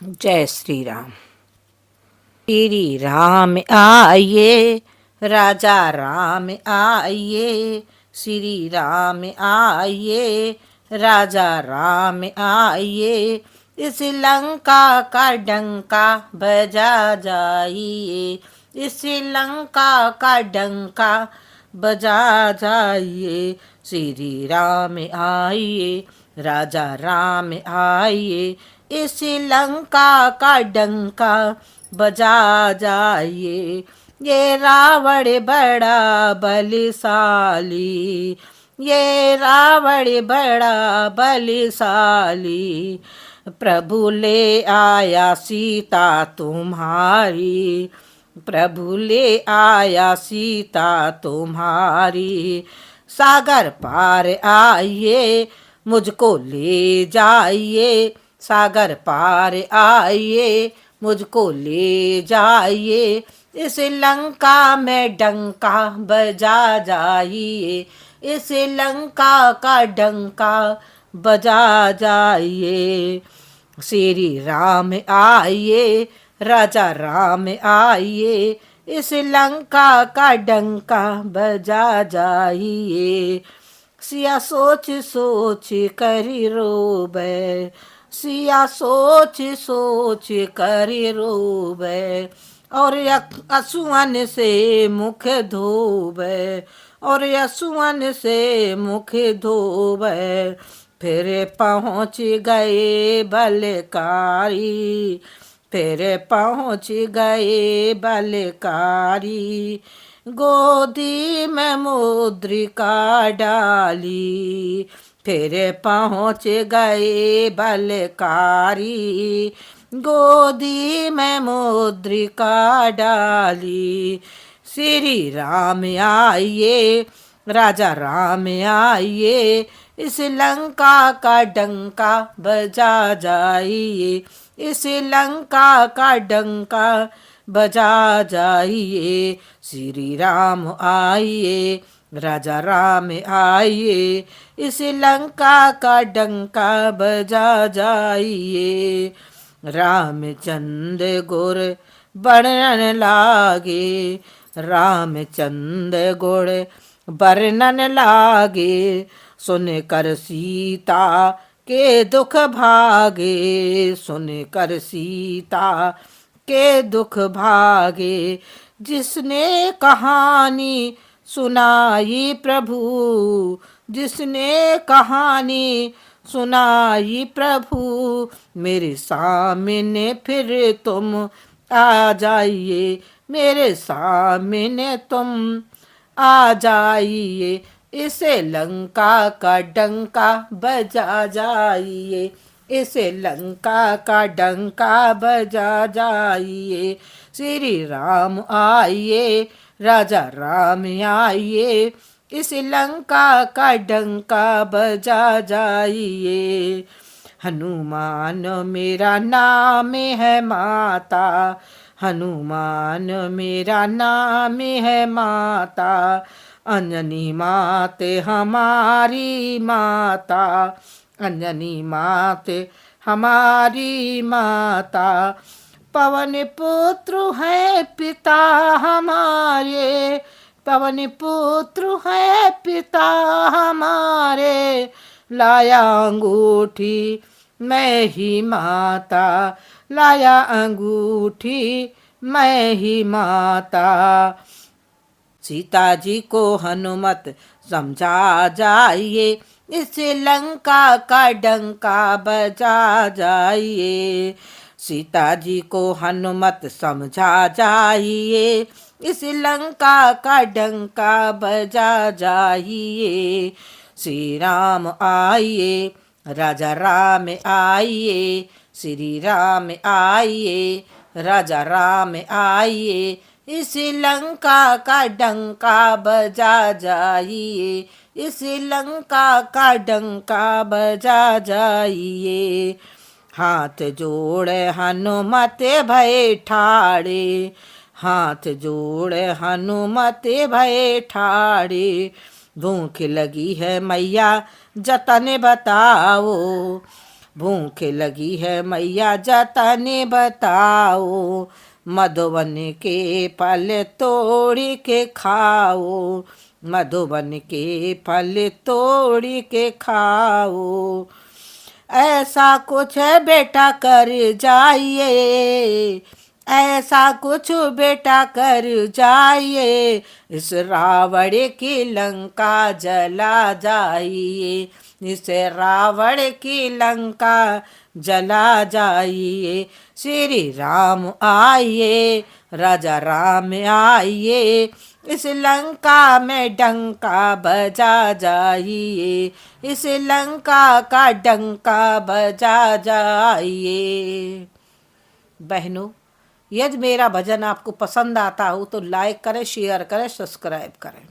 जय श्री राम। श्री राम आइए, राजा राम आइए। श्री राम आइए, राजा राम आइए। इस लंका का डंका बजा जाइए। इस लंका का डंका बजा जाइए। श्री राम आइए, राजा राम आइए। इस लंका का डंका बजा जाइए। ये रावण बड़ा बलशाली, ये रावण बड़ा बलशाली। प्रभु ले आया सीता तुम्हारी, प्रभु ले आया सीता तुम्हारी। सागर पार आइए, मुझको ले जाइए। सागर पार आइए, मुझको ले जाइए। इस लंका में डंका बजा जाइए। इस लंका का डंका बजा जाइए। श्री राम आइए, राजा राम आइए। इस लंका का डंका बजा जाइए। सिया सोच सोच करी रोबे, सिया सोच सोच करी रोबे। और असुअन से मुख धोबे, और असुअन से मुख धोबे। फिर पहुँच गए बलकारी, फिर पहुँच गए बलकारी। गोदी में मुद्रिका डाली, फिर पहुँच गए बलकारी। गोदी में मुद्रिका डाली। श्री राम आइए, राजा राम आइए। इस लंका का डंका बजा जाइए। इस लंका का डंका बजा जाइए। श्री राम आइए, राजा राम आइए। इस लंका का डंका बजा जाइए। रामचंद्र गुर वर्णन लागे, रामचंद्र गुर वर्णन लागे। सुन कर सीता के दुख भागे, सुन कर सीता के दुख भागे। जिसने कहानी सुनाई प्रभु, जिसने कहानी सुनाई प्रभु। मेरे सामने फिर तुम आ जाइए, मेरे सामने तुम आ जाइए। इसे लंका का डंका बजा जाइए, इसे लंका का डंका बजा जाइए। श्री राम आइए, राजा राम आइए। इस लंका का डंका बजा जाइए। हनुमान मेरा नाम है माता, हनुमान मेरा नाम है माता। अंजनी माते हमारी माता, अंजनी माते हमारी माता। पवन पुत्र है पिता हमारे, पवन पुत्र है पिता हमारे। लाया अंगूठी मैं ही माता, लाया अंगूठी मैं ही माता। सीता जी को हनुमत समझा जाइए। इस लंका का डंका बजा जाइए। सीता जी को हनुमत समझा जाइए। इस लंका का डंका बजा जाइए। श्री राम आइए, राजा राम आइए। श्री राम आइए, राजा राम आइए। इस लंका का डंका बजा जाइए। इस लंका का डंका बजा जाइए। हाथ जोड़े हनुमत भय ठाड़े, हाथ जोड़े हनुमत भय ठाड़े। भूख लगी है मैया जतन बताओ, भूख लगी है मैया जतने बताओ, मधुबन के फल तोड़ के खाओ, मधुबन के फल तोड़ के खाओ। ऐसा कुछ बेटा कर जाइए, ऐसा कुछ बेटा कर जाइए, इस रावण की लंका जला जाइए, इस रावण की लंका जला जाइए। श्री राम आइए, राजा राम आइए, इस लंका में डंका बजा जाइए, इस लंका का डंका बजा जाइए। बहनों, यदि मेरा भजन आपको पसंद आता हो तो लाइक करें, शेयर करें, सब्सक्राइब करें।